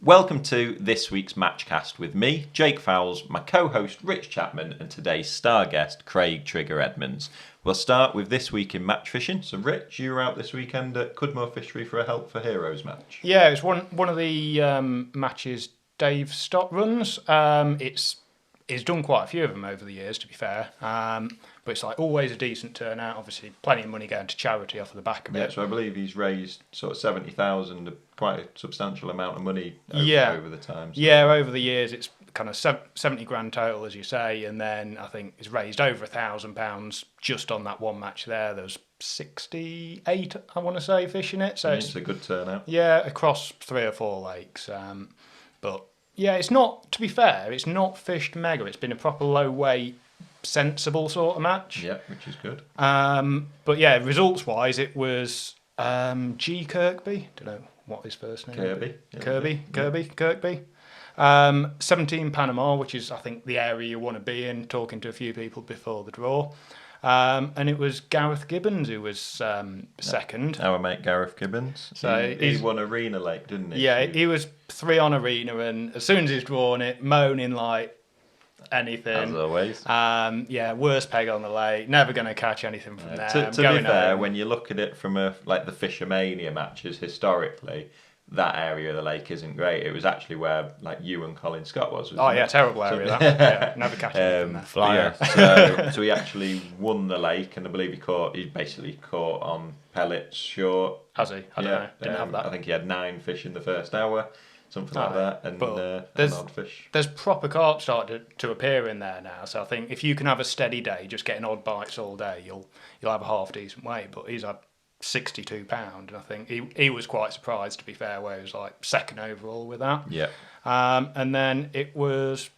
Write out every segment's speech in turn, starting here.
Welcome to this week's Matchcast with me, Jake Fowles, my co-host Rich Chapman, and today's star guest, Craig Trigger Edmunds. We'll start with this week in match fishing. So, Rich, you were out this weekend at Cudmore Fishery for a Help for Heroes match. Yeah, it's one of the matches Dave Stott runs. He's done quite a few of them over the years, to be fair. But it's like always a decent turnout. Obviously, plenty of money going to charity off of the back of it. Yeah, so I believe he's raised sort of 70,000, quite a substantial amount of money over the time. So. Yeah, over the years, it's kind of 70 grand total, as you say, and then I think it's raised over £1,000 just on that one match there. There's 68, I want to say, fish in it. So it's a good turnout. Yeah, across 3 or 4 lakes. But yeah, it's not, to be fair, it's not fished mega. It's been a proper low weight, sensible sort of match. Yeah, which is good. But yeah, results wise, it was G. Kirkby. Don't know what his first name is. Kirkby. 17 Panama, which is I think the area you want to be in. Talking to a few people before the draw. And it was Gareth Gibbons who was second. Our mate Gareth Gibbons. So he won Arena Lake, didn't he? Yeah, he was 3 on Arena, and as soon as he's drawn it, moaning like anything. As always. Worst peg on the lake. Never going to catch anything from there. To be fair, when you look at it from the Fishermania matches historically, that area of the lake isn't great. It was actually where you and Colin Scott was. Terrible area. That. Never catch anything from there. Flyer. So he actually won the lake, and I believe he basically caught on pellets short. Has he? I don't know. Didn't have that. I think he had 9 fish in the first hour. Something like that, and odd fish. There's proper carp starting to appear in there now, so I think if you can have a steady day, just getting odd bites all day, you'll have a half decent weight. But he's had £62, and I think he was quite surprised, to be fair, where he was like second overall with that. Yeah. And then it was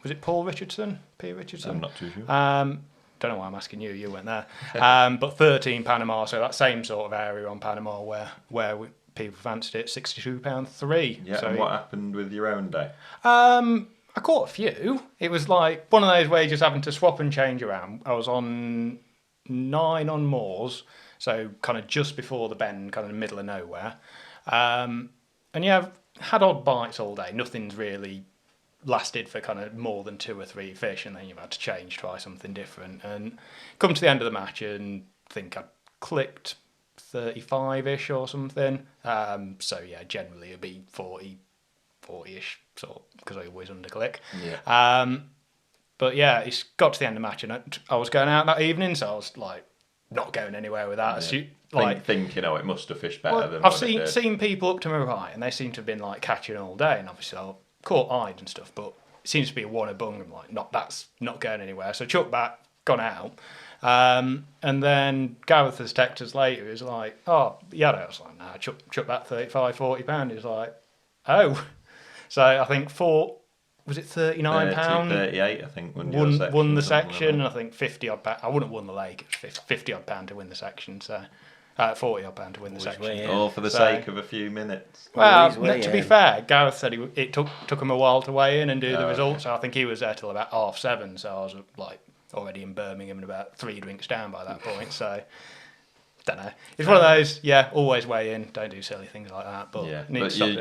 it Paul Richardson? P. Richardson? I'm not too sure. Don't know why I'm asking you. You went there. But 13 Panama, so that same sort of area on Panama where people fancied it, £62.3. Yeah, so, and what happened with your own day? I caught a few. It was like one of those where you're just having to swap and change around. I was on 9 on moors, so kind of just before the bend, kind of in the middle of nowhere. And yeah, I've had odd bites all day. Nothing's really lasted for kind of more than 2 or 3 fish, and then you've had to try something different. And come to the end of the match and think I'd clicked 35-ish or something. So yeah, generally it'd be 40-ish sort, because I always underclick. Yeah. But yeah, it's got to the end of the match, and I was going out that evening, so I was like not going anywhere with that. Yeah. Think it must have fished better than I've seen people up to my right, and they seem to have been like catching all day, and obviously I caught eyed and stuff, but it seems to be a one a bung. I'm like, that's not going anywhere. So chuck back, gone out. And then Gareth has texted us later. He's like, "Oh, yeah." I was like, "Nah, chuck that £35-40." He's like, "Oh." So I think was it £39? 38, I think. Won the section, and I think 50 odd pound. I wouldn't have won the lake. It was 50 odd pound to win the section. So 40 odd pound to win the section. All for the sake of a few minutes. Well, to be fair, Gareth said it took him a while to weigh in and do the results. So I think he was there till about 7:30. So I was like already in Birmingham and about 3 drinks down by that point. So don't know. It's one of those. Yeah, always weigh in. Don't do silly things like that. But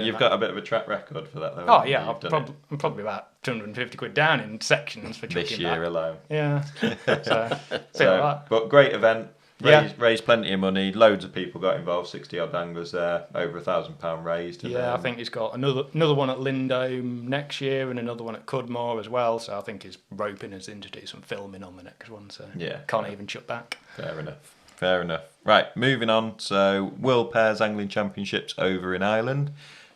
you've got a bit of a track record for that, though. Oh yeah, I'm probably about £250 down in sections for chucking this year alone. Yeah. But great event. Raised plenty of money. Loads of people got involved. 60 odd anglers there. Over £1,000 raised. I think he's got another one at Lindome next year and another one at Cudmore as well. So I think he's roping us in to do some filming on the next one. So can't even chuck back. Fair enough. Right, moving on. So World Pairs Angling Championships over in Ireland.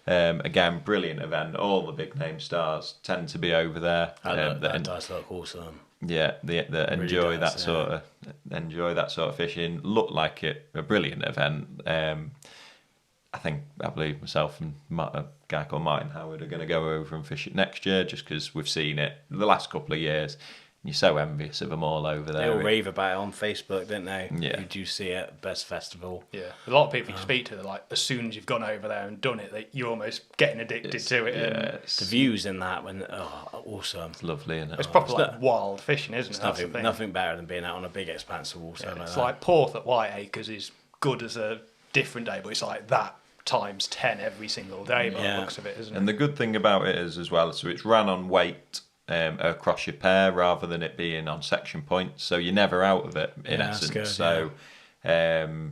Again, brilliant event. All the big name stars tend to be over there. That does look awesome. Yeah, they enjoy that sort of fishing. Looked like a brilliant event. I believe myself and a guy called Martin Howard are going to go over and fish it next year, just because we've seen it the last couple of years. You're so envious of them all over there. They all rave about it on Facebook, didn't they? Yeah. Did you see it at Best Festival? Yeah. A lot of people you speak to, they're like, as soon as you've gone over there and done it, you're almost getting addicted to it. Yeah, the views in that, awesome. It's lovely, isn't it? It's proper wild fishing, isn't it? Nothing better than being out on a big expanse of water. It's like Porth at Whiteacres is good as a different day, but it's like that times 10 every single day by the looks of it, isn't it? And the good thing about it is as well, so it's ran on weight across your pair rather than it being on section points, so you're never out of it in essence. Good, so ran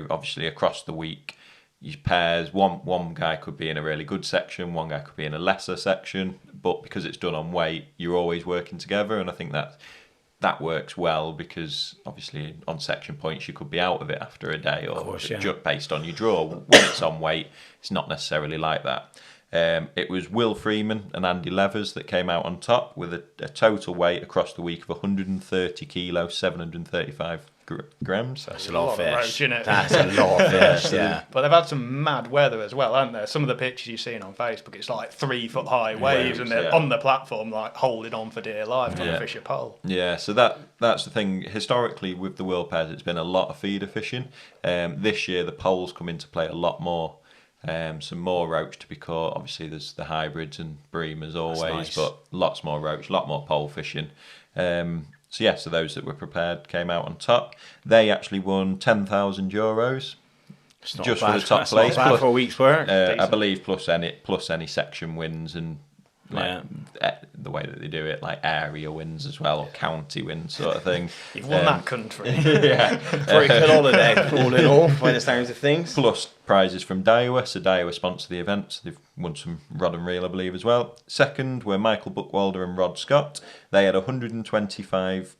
obviously across the week. Your pairs, one guy could be in a really good section, one guy could be in a lesser section, but because it's done on weight, you're always working together, and I think that works well because obviously on section points you could be out of it after a day or based on your draw. When it's on weight, it's not necessarily like that. It was Will Freeman and Andy Levers that came out on top with a total weight across the week of 130 kilos, 735 grams. That's a lot of fish. Roach, isn't it? That's a lot of fish, yeah. But they've had some mad weather as well, haven't there? Some of the pictures you've seen on Facebook, it's like 3 foot high waves, and they're on the platform, like holding on for dear life trying to fish a pole. Yeah, so that's the thing. Historically, with the world pairs, it's been a lot of feeder fishing. This year, the poles come into play a lot more. Some more roach to be caught. Obviously, there's the hybrids and bream as always, but lots more roach, a lot more pole fishing. So those that were prepared came out on top. They actually won €10,000 just for the top place. Not bad for a week's work. I believe plus any section wins and the way that they do it, like area wins as well, or county wins sort of thing. You've won that country. Very good holiday, all in all, by the sounds of things. Plus prizes from Daiwa, so Daiwa sponsor the event, so they've won some rod and reel, I believe, as well. Second were Michael Buckwalder and Rod Scott. They had 125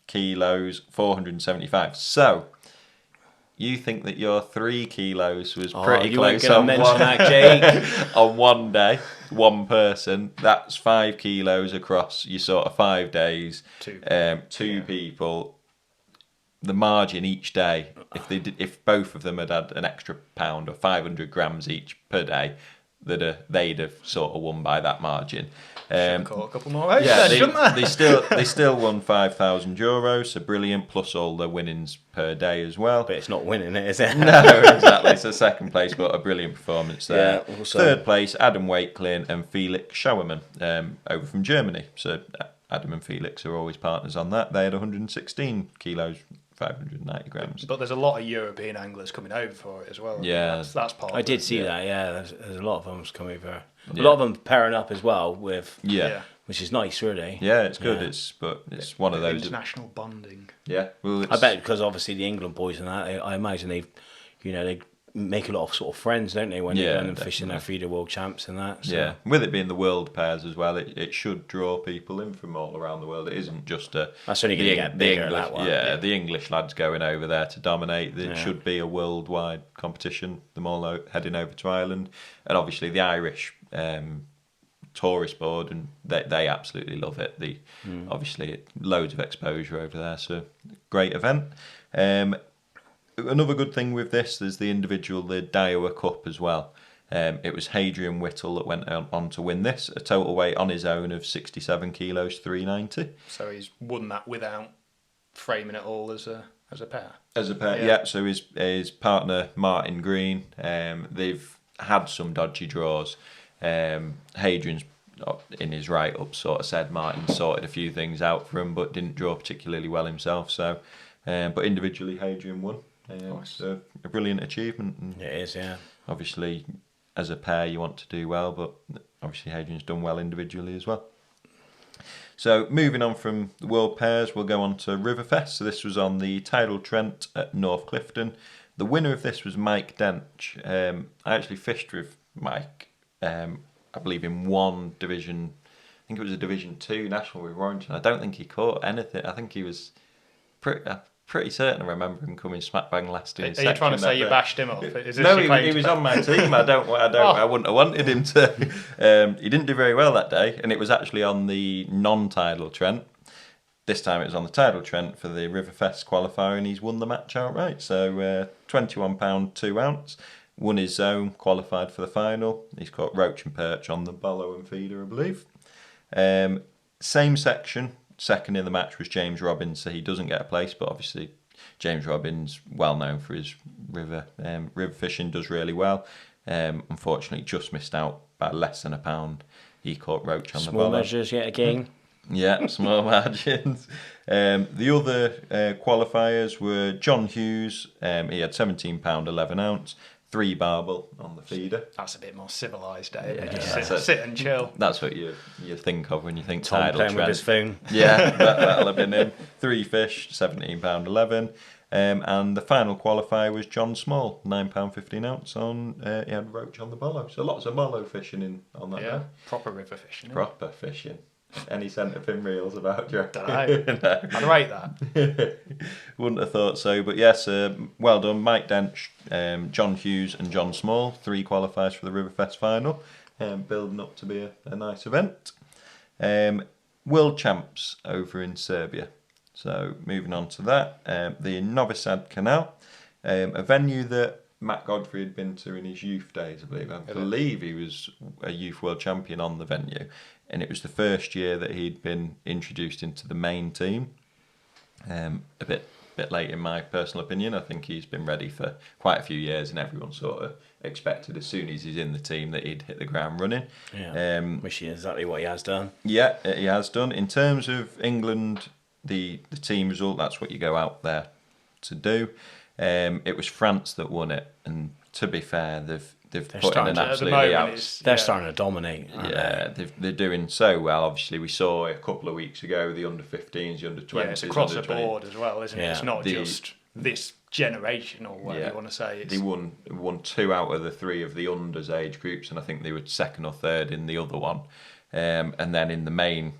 kilos, 475. So you think that your 3 kilos was pretty close on on one day, one person. That's 5 kilos across your sort of 5 days. Two people. The margin each day, if both of them had an extra pound or 500 grams each per day, they'd have sort of won by that margin. Caught a couple more races, shouldn't they still won €5,000, so brilliant, plus all the winnings per day as well. But it's not winning it, is it? No, exactly. So second place, but a brilliant performance there. Yeah, also. Third place, Adam Wakelin and Felix Schauermann, over from Germany. So Adam and Felix are always partners on that. They had 116 kilos, 590 grams. But there's a lot of European anglers coming over for it as well. Yeah, that's part. I did see that. Yeah, there's a lot of them coming over. A lot of them pairing up as well with. Yeah. Which is nice, really. Yeah, it's good. It's one of those international bonding. Yeah, well, I bet because obviously the England boys and that, I imagine they make a lot of sort of friends, don't they, when they're going and fishing their feeder world champs and that. So. Yeah, with it being the world pairs as well, it should draw people in from all around the world. It isn't just that's only going to get bigger. English, that one. Yeah, the English lads going over there to dominate. It should be a worldwide competition. Them all heading over to Ireland, and obviously the Irish tourist board, and they absolutely love it. Obviously loads of exposure over there, so great event. Another good thing with this, there's the Daiwa Cup as well. It was Hadrian Whittle that went on to win this, a total weight on his own of 67 kilos, 390. So he's won that without framing it all as a pair. As a pair, yeah. So his partner Martin Green, they've had some dodgy draws. Hadrian's in his write-up sort of said Martin sorted a few things out for him, but didn't draw particularly well himself. So, but individually, Hadrian won. So a brilliant achievement. And it is, yeah. Obviously, as a pair, you want to do well, but obviously Hadrian's done well individually as well. So moving on from the World Pairs, we'll go on to Riverfest. So this was on the tidal Trent at North Clifton. The winner of this was Mike Dench. I actually fished with Mike, I believe in one division. I think it was a Division 2 national with Warrington. I don't think he caught anything. I think he was pretty certain I remember him coming smack bang last in his section. Are you trying to say you bashed him up? Is this no, he was on my team. I wouldn't have wanted him to. He didn't do very well that day, and it was actually on the non-tidal Trent. This time it was on the tidal Trent for the Riverfest qualifier, and he's won the match outright. So £21 2 ounce, won his zone, qualified for the final. He's caught roach and perch on the Bollow and feeder, I believe. Same section. Second in the match was James Robbins, so he doesn't get a place, but obviously James Robbins, well known for his river fishing, does really well. Unfortunately, just missed out by less than a pound. He caught roach on the Bollow. Small measures yet again. Yeah, small margins. The other qualifiers were John Hughes. He had £17 11 ounce. 3 barbel on the feeder. That's a bit more civilised, eh? Yeah, Just sit and chill. That's what you think of when you think Tom tidal playing trend. with his phone. Yeah, that'll have been him. 3 fish, £17.11. And the final qualifier was John Small, £9.15 ounce on. He had roach on the bollo. So lots of bollo fishing on that day. Proper river fishing. Proper fishing. Any centre pin reels about, do you reckon? Don't know. I'd rate that. Wouldn't have thought so, but yes, well done, Mike Dench, John Hughes, and John Small. 3 qualifiers for the Riverfest final, building up to be a nice event. World champs over in Serbia. So moving on to that, the Novi Sad Canal, a venue that Matt Godfrey had been to in his youth days, I believe. I believe he was a youth world champion on the venue, and it was the first year that he'd been introduced into the main team. A bit late in my personal opinion. I think he's been ready for quite a few years, and everyone sort of expected as soon as he's in the team that he'd hit the ground running. Yeah, which is exactly what he has done. Yeah, he has done. In terms of England, the team result, that's what you go out there to do. It was France that won it, and to be fair, they've put in an absolutely They're starting to dominate. Yeah, they're doing so well. Obviously, we saw a couple of weeks ago the under-15s, the under-20s. Yeah, it's across the board as well, isn't it? It's not just this generation or whatever you want to say. They won 2 out of the 3 of the unders age groups, and I think they were 2nd or 3rd in the other one. And then in the main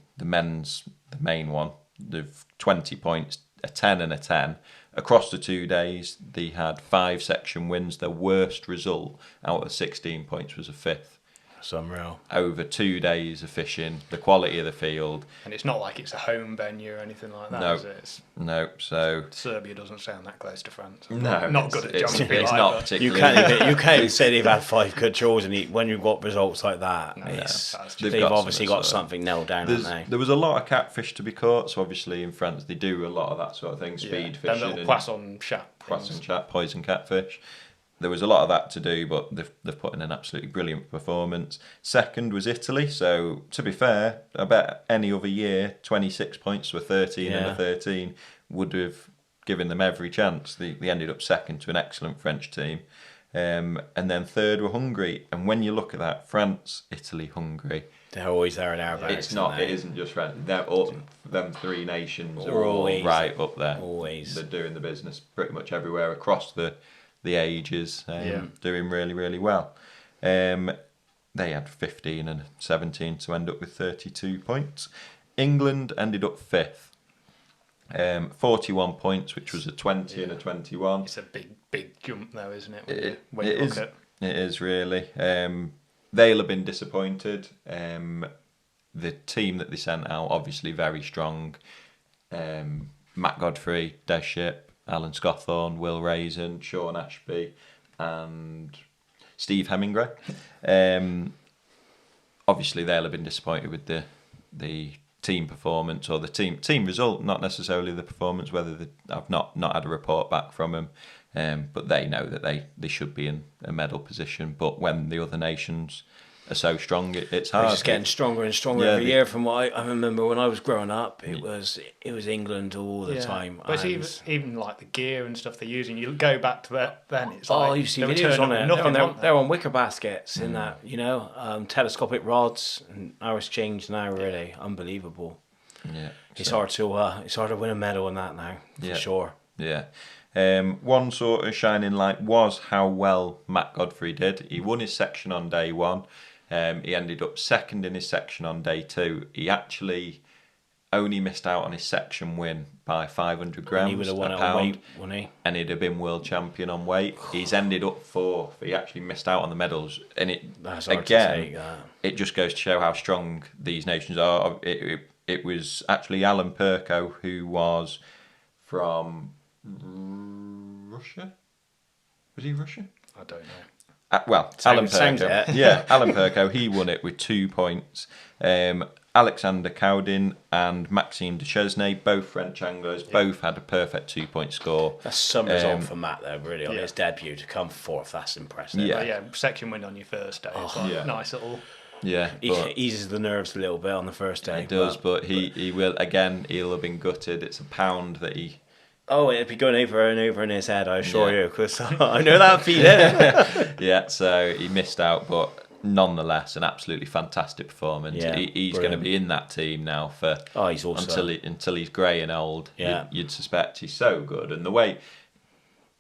one, they've 20 points, a 10 and a 10. Across the 2 days, they had 5 section wins. Their worst result out of 16 points was a 5th. That's unreal. Over 2 days of fishing, the quality of the field. And it's not like it's a home venue or anything like that, is it? No, so... Serbia doesn't sound that close to France. No. Not good at geography. It's not particularly... You can't even say they've had 5 good draws, and when you've got results like that, they've obviously got something nailed down, haven't they? There was a lot of catfish to be caught, so obviously in France they do a lot of that sort of thing, speed fishing. And little poisson chat, poison catfish. There was a lot of that to do, but they've put in an absolutely brilliant performance. 2nd was Italy, so to be fair, I bet any other year, 26 points to a 13 and a 13 would have given them every chance. They ended up 2nd to an excellent French team. And then 3rd were Hungary. And when you look at that, France, Italy, Hungary... They're always there and thereabouts. It isn't just France. Them 3 nations are all right up there. Always. They're doing the business pretty much everywhere across the ages, doing really, really well. They had 15 and 17 to end up with 32 points. England ended up 5th. 41 points, which was a 20 and a 21. It's a big jump though, isn't it? When you look at it. It is really. They'll have been disappointed. The team that they sent out, obviously very strong. Matt Godfrey, Des Ship, Alan Scawthorne, Will Raisin, Sean Ashby, and Steve Hemingway. Obviously, they'll have been disappointed with the team performance or the team result, not necessarily the performance. Whether I've not had a report back from them, but they know that they should be in a medal position. But when the other nations are so strong, it's hard. It's just getting stronger and stronger every year. From what I remember when I was growing up, it was England all the time. But it's even like the gear and stuff they're using. You go back to that then. It's like you see videos on it. They're on wicker baskets in that, telescopic rods, and ours changed now. Really unbelievable. Yeah, it's hard to win a medal in that now for sure. Yeah. One sort of shining light was how well Matt Godfrey did. He won his section on day 1. He ended up 2nd in his section on day 2. He actually only missed out on his section win by 500 grams. And he would have won it on weight, wouldn't he? And he'd have been world champion on weight. He's ended up 4th. He actually missed out on the medals. And that's hard to take, it just goes to show how strong these nations are. It was actually Alan Perko, who was from Russia. Was he Russian? I don't know. Alan Perko. Alan Perko, he won it with 2 points. Alexander Cowdin and Maxime Duchesne, both French anglers, both had a perfect 2-point score. That's some result for Matt, though, really, on his debut to come 4th. That's impressive. Section win on your first day. It's nice little... Yeah, eases the nerves a little bit on the first day. It does, but he will, again, he'll have been gutted. It's a pound that he Oh, it'd be going over and over in his head, I assure you, because I know that feeling. Yeah, so he missed out, but nonetheless, an absolutely fantastic performance. Yeah, He's going to be in that team now for he's also until he's grey and old. Yeah. You'd suspect he's so good, and the way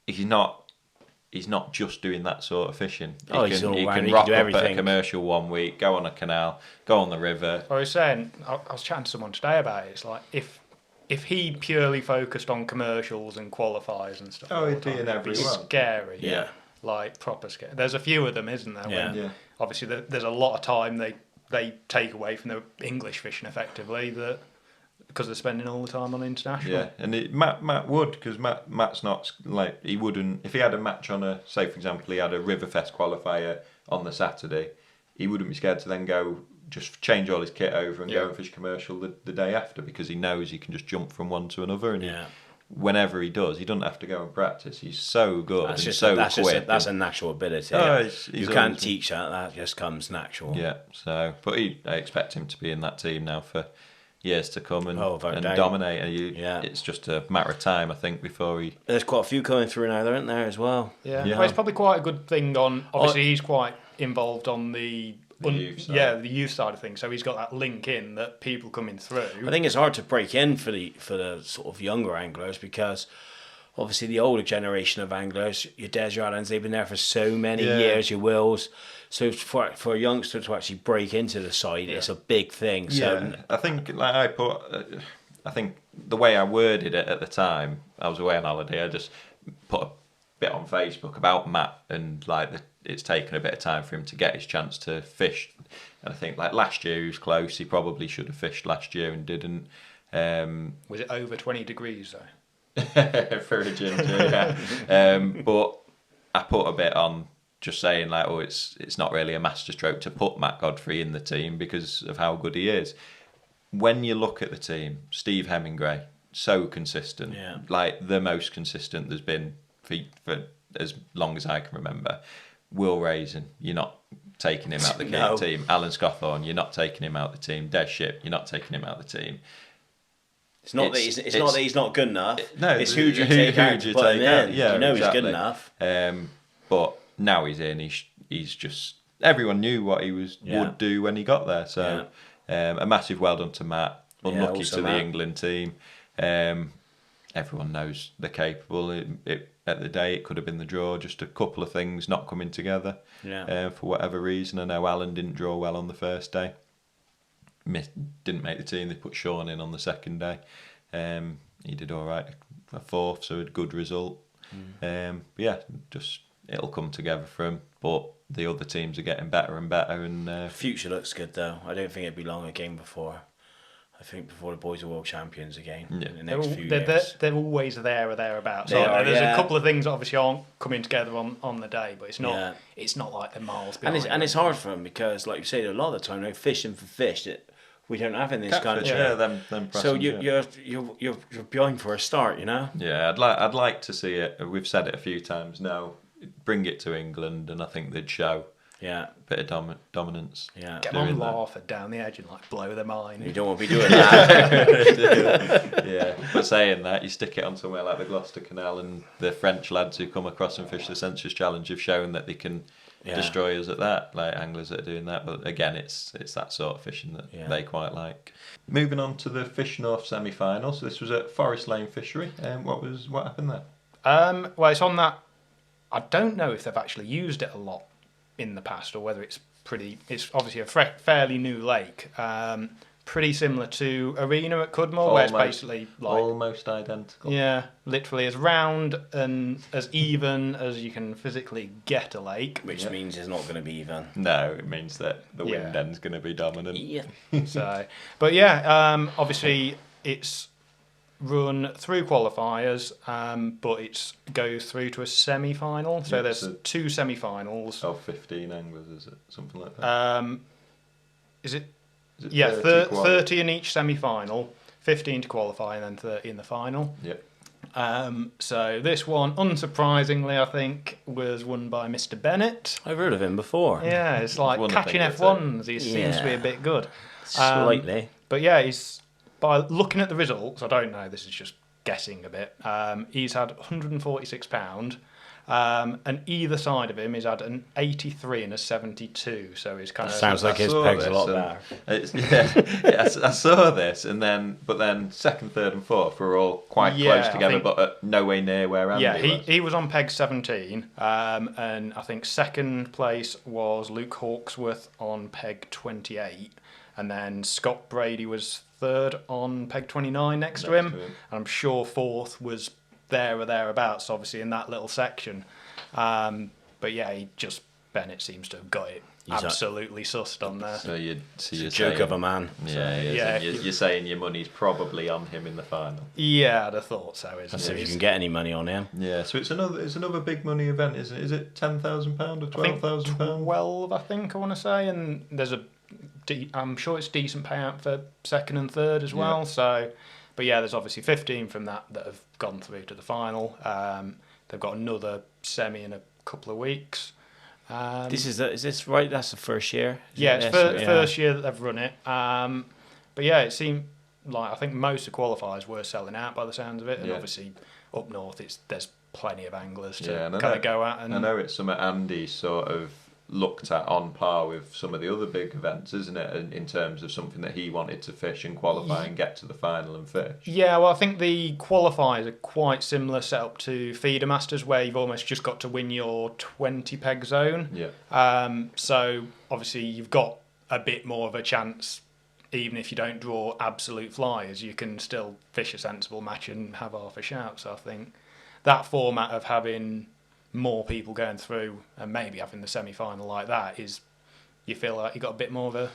he's not just doing that sort of fishing. He can rock up at a commercial one week, go on a canal, go on the river. I was saying, I was chatting to someone today about it. It's like if he purely focused on commercials and qualifiers and stuff, he'd be in every one. one. Scary. Yeah. Like proper scary. There's a few of them, isn't there? Yeah. Obviously, there's a lot of time they take away from the English fishing effectively because they're spending all the time on international. Yeah, and Matt would, because Matt's not like, he wouldn't, if he had a match on say for example he had a Riverfest qualifier on the Saturday, he wouldn't be scared to then go just change all his kit over and go and fish commercial the day after, because he knows he can just jump from one to another, and whenever he does, he doesn't have to go and practice. He's so good and so quick. That's a natural ability. You can't teach that. That just comes natural. Yeah. So, but I expect him to be in that team now for years to come and doubt. dominate. It's just a matter of time, I think, before he. There's quite a few coming through now, there, aren't there, as well? Yeah. Well, it's probably quite a good thing on. Obviously, he's quite involved on the youth side. The youth side of things. So he's got that link in that people coming through. I think it's hard to break in for the sort of younger anglers, because obviously the older generation of anglers, your Des, your Allens, they've been there for so many years, your Wills. So for a youngster to actually break into the side, it's a big thing. So I think I think the way I worded it at the time, I was away on holiday, I just put a bit on Facebook about Matt, and like it's taken a bit of time for him to get his chance to fish. And I think like last year he was close. He probably should have fished last year and didn't. Was it over 20 degrees though? For a ginger, yeah. But I put a bit on just saying like, it's not really a masterstroke to put Matt Godfrey in the team because of how good he is. When you look at the team, Steve Hemingway, so consistent, like the most consistent there's been for as long as I can remember. Will Raisin, you're not taking him out of the team. Alan Scawthorne, you're not taking him out of the team. Des Ship, you're not taking him out of the team. It's not that he's not good enough. No, it's who do you take out to put him in. Yeah, you know exactly. He's good enough. But now he's in. He's just, everyone knew what he would do when he got there. So a massive well done to Matt. Unlucky to the England team. Everyone knows they're capable. At the day, it could have been the draw. Just a couple of things not coming together for whatever reason. I know Alan didn't draw well on the first day. Didn't make the team. They put Sean in on the second day. He did all right, a fourth, so a good result. Just it'll come together for him. But the other teams are getting better and better. And future looks good though. I don't think it'd be long again before. I think before the boys are world champions again in the next few years. They're always there or thereabouts. There's a couple of things that obviously aren't coming together on the day, but it's not it's not like the miles behind. And it's hard for them because, like you say, a lot of the time they're fishing for fish that we don't have in this country. So you're behind for a start, you know. Yeah, I'd like to see it. We've said it a few times now. Bring it to England, and I think they'd show. Yeah, a bit of dominance. Yeah, get them on Larford down the edge and like blow their mind. You don't want to be doing that. Yeah, but saying that, you stick it on somewhere like the Gloucester Canal, and the French lads who come across and fish the Census Challenge have shown that they can destroy us at that. Like anglers that are doing that, but again, it's that sort of fishing that they quite like. Moving on to the Fish North semi-final. So this was at Forest Lane Fishery. What happened there? Well, it's on that. I don't know if they've actually used it a lot in the past, or whether it's obviously a fairly new lake, pretty similar to Arena at Cudmore, where it's basically like almost identical. Yeah, literally as round and as even as you can physically get a lake, which means it's not going to be even. No, it means that the wind end's going to be dominant. Yeah. So, but obviously it's run through qualifiers, but it goes through to a semi-final. So there's two semi-finals. 15 anglers, is it? Something like that? Is it 30 in each semi-final, 15 to qualify, and then 30 in the final. Yep. So this one, unsurprisingly, I think, was won by Mr. Bennett. I've heard of him before. Yeah, it's like catching F1s. He seems to be a bit good. Slightly. But yeah, he's... By looking at the results, I don't know, this is just guessing a bit. He's had £146. And either side of him is had an 83 and a 72, so he's kind of sounds like his peg's a lot better. I saw this, but then second, third, and fourth were all quite close together, but nowhere near where Andy was. He was on peg 17, and I think second place was Luke Hawksworth on peg 28, and then Scott Brady was third on peg 29 next to him, and I'm sure fourth was there or thereabouts, obviously in that little section. But yeah, Bennett seems to have got it absolutely sussed on there. So you're a joke of a man. Yeah, you're saying your money's probably on him in the final. Yeah, I'd have thought so. If you can get any money on him. Yeah, so it's another big money event, isn't it? Is it £10,000 or £12,000? 12, I think I want to say, and there's I'm sure it's decent payout for second and third as well. So. But yeah, there's obviously 15 from that have gone through to the final. They've got another semi in a couple of weeks. Is this right? That's the first year? It's first year that they've run it. But yeah, it seemed like I think most of the qualifiers were selling out by the sounds of it. And obviously up north, there's plenty of anglers to kind of go at. And I know it's something Andy sort of looked at on par with some of the other big events, isn't it, in terms of something that he wanted to fish and qualify and get to the final and fish? Yeah, well, I think the qualifiers are quite similar setup to Feeder Masters, where you've almost just got to win your 20 peg zone. So obviously you've got a bit more of a chance, even if you don't draw absolute flyers, you can still fish a sensible match and have half a shout. So I think that format of having more people going through and maybe having the semi-final like that is, you feel like you got a bit more of a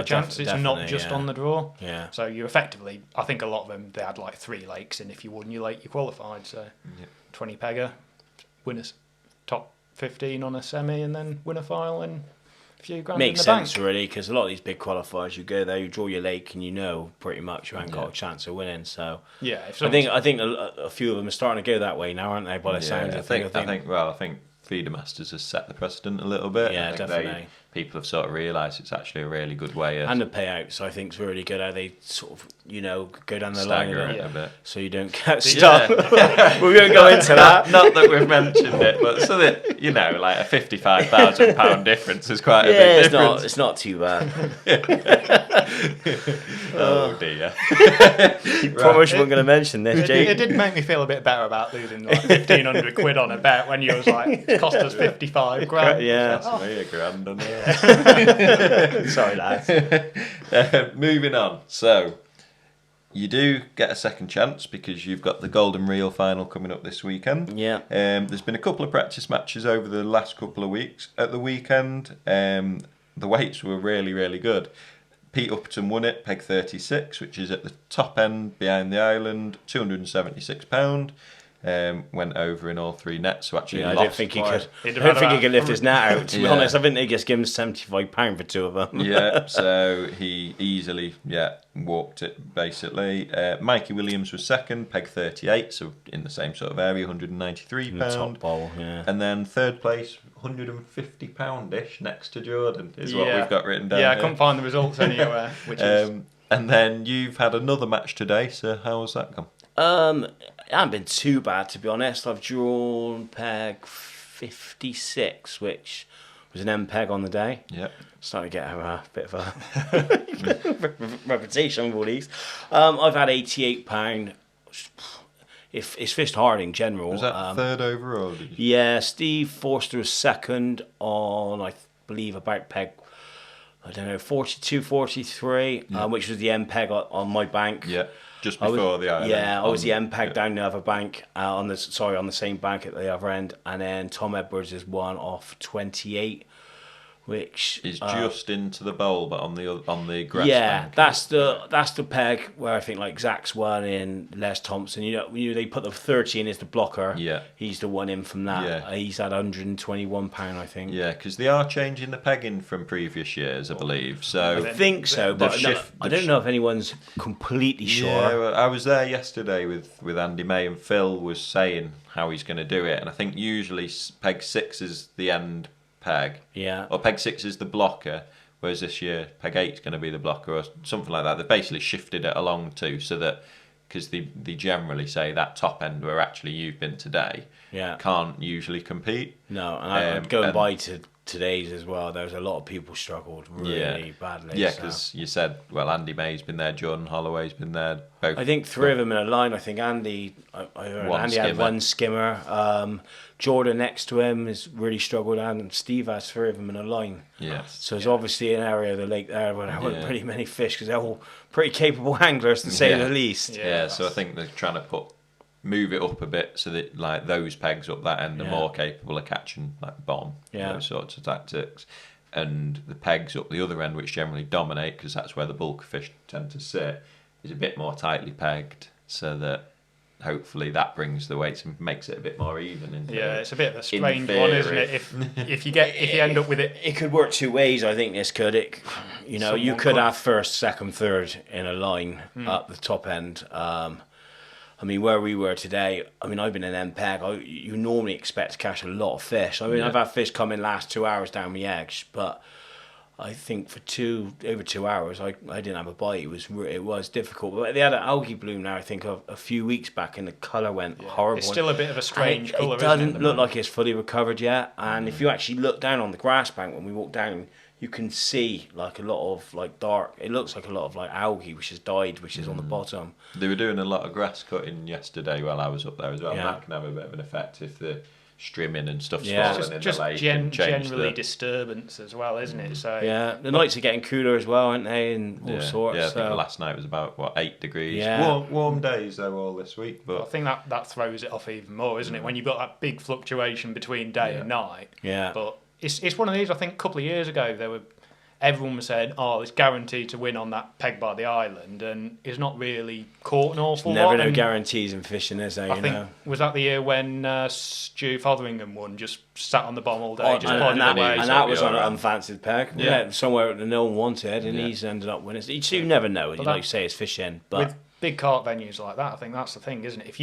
chance. It's not just on the draw. Yeah. So you effectively, I think a lot of them, they had like 3 lakes, and if you won your lake, you qualified. So 20 pegger, winners, top 15 on a semi, and then win a final and a few grand Makes in the bank. sense, really, because a lot of these big qualifiers, you go there, you draw your lake, and you know pretty much you haven't got a chance of winning. So yeah, I think a few of them are starting to go that way now, aren't they? By the sounds of things, I think Feeder Masters has set the precedent a little bit. Yeah, definitely. People have sort of realised it's actually a really good way of... And the payouts, I think, is really good. How they sort of, go down the line a bit. So you don't get stuck. We won't go into that. Not that we've mentioned it, but so that, like a £55,000 difference is quite a big difference. It's not too bad. Oh dear. You promised you weren't going to mention this, Jake. It did make me feel a bit better about losing like 1,500 quid on a bet when you was like, it cost us 55 grand. Yeah. That's me, £1 on it. Sorry, lads. Moving on. So, you do get a second chance because you've got the Golden Reel final coming up this weekend. Yeah. There's been a couple of practice matches over the last couple of weeks. At the weekend, the weights were really, really good. Pete Upton won it, peg 36, which is at the top end behind the island, £276. Went over in all 3 nets, so actually I don't think he could lift his net out, to be honest. I think they just give him £75 for 2 of them. Yeah, so he easily walked it basically. Mikey Williams was second, peg 38, so in the same sort of area, £193. Top bowl, yeah. And then third place, £150-ish next to Jordan is what we've got written down. Yeah, I here. couldn't find the results anywhere. Which is... And then you've had another match today, so how has that gone? It hasn't been too bad, to be honest. I've drawn peg 56, which was an M peg on the day. Yeah. Starting to get a bit of a reputation with all these. I've had £88. It's fished hard in general. Was that third overall? Did you? Yeah, Steve Forster was second on, I believe, about peg, 42, 43, which was the M peg on my bank. Yeah. Just before the island. Yeah, I was the M peg down the other bank, on the same bank at the other end, and then Tom Edwards is one off 28, which is just into the bowl, but on the grass. Yeah, bank. that's the peg where I think like Zach's one in, Les Thompson. They put the 30 in as the blocker. Yeah, he's the one in from that. Yeah. He's had £121, I think. Yeah, because they are changing the pegging from previous years, I believe. So I think so, but I don't know if anyone's completely sure. Yeah, well, I was there yesterday with Andy May, and Phil was saying how he's going to do it, and I think usually peg 6 is the end peg. Yeah. Or peg 6 is the blocker, whereas this year peg 8 is going to be the blocker or something like that. They basically shifted it along so that because they generally say that top end where actually you've been today can't usually compete. No, and going by to today's as well, there's a lot of people struggled really badly. Yeah, because you said, well, Andy May's been there, John Holloway's been there. Both. I think 3 of them in a line. I think Andy had one skimmer. Jordan next to him has really struggled, and Steve has 3 of them in a line. Yeah. So it's obviously an area of the lake there where there weren't pretty many fish, because they're all pretty capable anglers, to say the least. Yeah, so I think they're trying to move it up a bit so that like those pegs up that end are more capable of catching like bomb, those sorts of tactics, and the pegs up the other end, which generally dominate because that's where the bulk of fish tend to sit, is a bit more tightly pegged, so that hopefully that brings the weights and makes it a bit more even. It's a bit of a strange one, isn't it? If you end up with it could work 2 ways. I think this could. You could have first, second, third in a line up the top end. I mean, where we were today, I've been in MPEG. You normally expect to catch a lot of fish. I've had fish come in last 2 hours down the edge, but I think for over 2 hours, I didn't have a bite. It was difficult. But they had an algae bloom now, I think, a few weeks back, and the colour went horrible. It's still a bit of a strange colour, isn't it? It doesn't look like it's fully recovered yet. And if you actually look down on the grass bank when we walk down, you can see like a lot of like dark. It looks like a lot of like algae which has died, which is on the bottom. They were doing a lot of grass cutting yesterday while I was up there as well. Yeah. And that can have a bit of an effect if the streaming and stuff's Yeah. falling in just the lake. generally disturbance as well, isn't it? So the nights are getting cooler as well, aren't they? And all sorts. Yeah, I think the last night was about 8 degrees. Yeah. Warm days though all this week, but I think that throws it off even more, isn't it? When you've got that big fluctuation between day and night. Yeah. But it's one of these. I think a couple of years ago everyone was saying, it's guaranteed to win on that peg by the island, and it's not really caught an awful lot. Never no guarantees in fishing, is there? I think was that the year when Stu Fotheringham won, just sat on the bomb all day, just plodding away. And that was on an unfancied peg. Yeah, somewhere that no one wanted, and he's ended up winning. You never know, like you say, it's fishing. But with big carp venues like that, I think that's the thing, isn't it?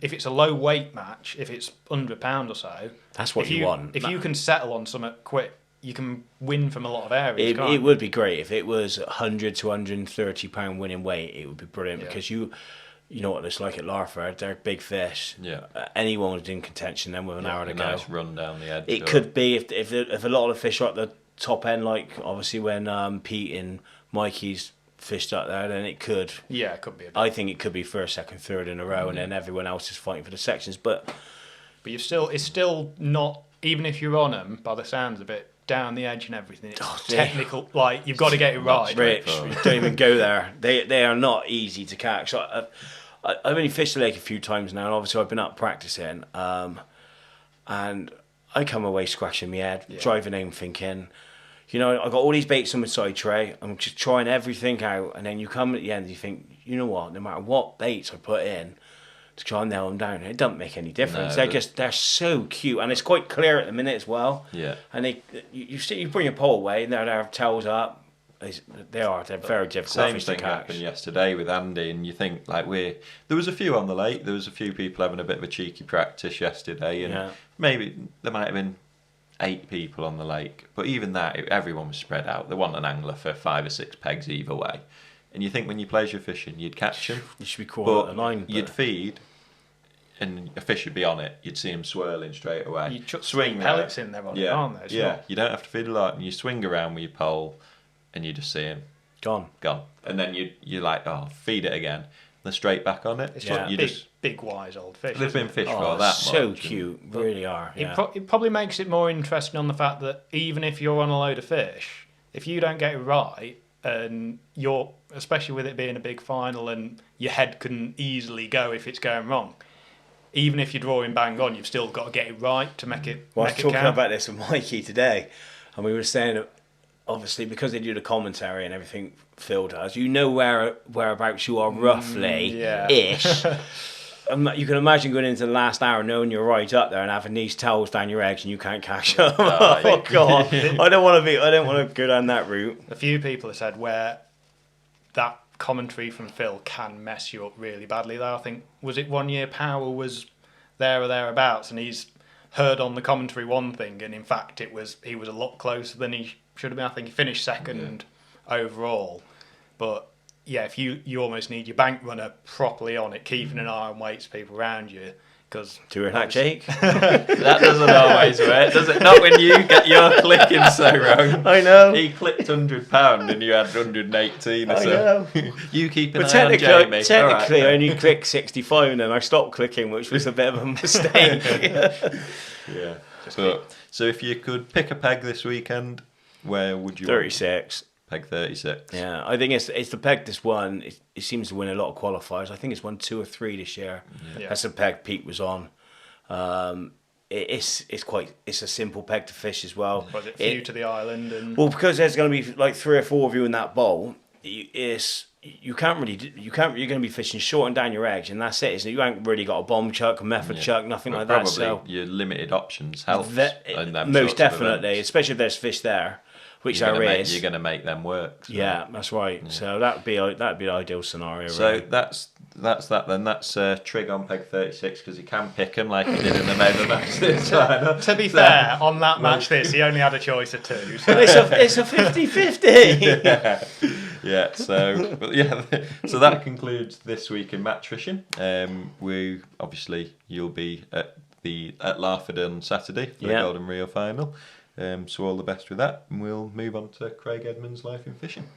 If it's a low weight match, if it's under a pound or so, that's what you want. If you can settle on something quick, you can win from a lot of areas. It would be great if it was 100 to 130 pound winning weight. It would be brilliant because you know what it's like at Larford. They're big fish. Yeah, anyone was in contention then with an hour to go. Nice run down the edge. It could be if a lot of the fish are at the top end, like obviously when Pete and Mikey's fished up there, then it could. Yeah, it could be. I think it could be first, second, third in a row, and then everyone else is fighting for the sections. But it's still not, even if you're on them, by the sounds of it, down the edge and everything. It's technical. Like, you've got to get it right. Rich, don't even go there. They are not easy to catch. So I've only fished the lake a few times now, and obviously I've been up practicing. And I come away scratching my head, driving home thinking, I've got all these baits on my side tray. I'm just trying everything out, and then you come at the end and you think, you know what? No matter what baits I put in to try and nail them down, it doesn't make any difference. No, they're so cute, and it's quite clear at the minute as well. Yeah. And you bring your pole away, and their tails up. They're very difficult. Same thing happened yesterday with Andy, and you think like there was a few on the lake. There was a few people having a bit of a cheeky practice yesterday, and maybe there might have been 8 people on the lake. But even that, everyone was spread out. There wasn't an angler for 5 or 6 pegs either way. And you think when you're pleasure fishing, you'd catch them. You should be caught at the line. You'd feed, and a fish would be on it. You'd see him swirling straight away. You chuck swing pellets in there on it, aren't there? Yeah, you don't have to feed a lot. And you swing around with your pole, and you just see him. Gone. And then you're like, feed it again. They're straight back on it. It's big, wise old fish. They've been fished for that so much. So cute, really are. Yeah. It probably makes it more interesting on the fact that even if you're on a load of fish, if you don't get it right, and especially with it being a big final, and your head can easily go if it's going wrong. Even if you're drawing bang on, you've still got to get it right to make it. Well, I was talking about this with Mikey today, and we were saying that obviously because they do the commentary and everything, Phil does. Whereabouts you are roughly ish. You can imagine going into the last hour knowing you're right up there and having these towels down your eggs and you can't catch them. Oh God, I don't want to go down that route. A few people have said where that commentary from Phil can mess you up really badly. Though I think was it 1 year Power was there or thereabouts, and he's heard on the commentary one thing, and in fact he was a lot closer than he should have been. I think he finished second overall, but if you almost need your bank runner properly on it, keeping an eye on weights, people around you. Because Do you that, Jake? That doesn't always work, does it? Not when you get your clicking so wrong. I know. He clicked £100 and you had 118 or I so. know. You keep an But eye on Jamie. technically, All I right. only clicked 65 and then I stopped clicking, which was a bit of a mistake. Yeah. So if you could pick a peg this weekend, where would you 36. peg 36? Yeah, I think it's the peg this one. It seems to win a lot of qualifiers. I think it's won 2 or 3 this year. Yeah. That's the peg Pete was on. It's a simple peg to fish as well. Was it few to the island? And Well, because there's going to be like 3 or 4 of you in that bowl. You're going to be fishing short and down your edge, and that's it. Isn't it? You ain't really got a bomb chuck, a method chuck, nothing But like probably that. So your limited options helps. in them most sorts of definitely, events. especially if there's fish there, which You're there gonna is. You're going to make them work. So. Yeah, that's right. Yeah. So that'd be the ideal scenario. So really. that's that then. That's Trig on peg 36 because he can pick them like he did in the Mega match this time. to be fair, on that match, he only had a choice of 2. So. It's a 50-50. Yeah. So so that concludes this week in match fishing. We you'll be at Larford on Saturday for the Golden Rio final. So all the best with that, and we'll move on to Craig Edmunds' life in fishing.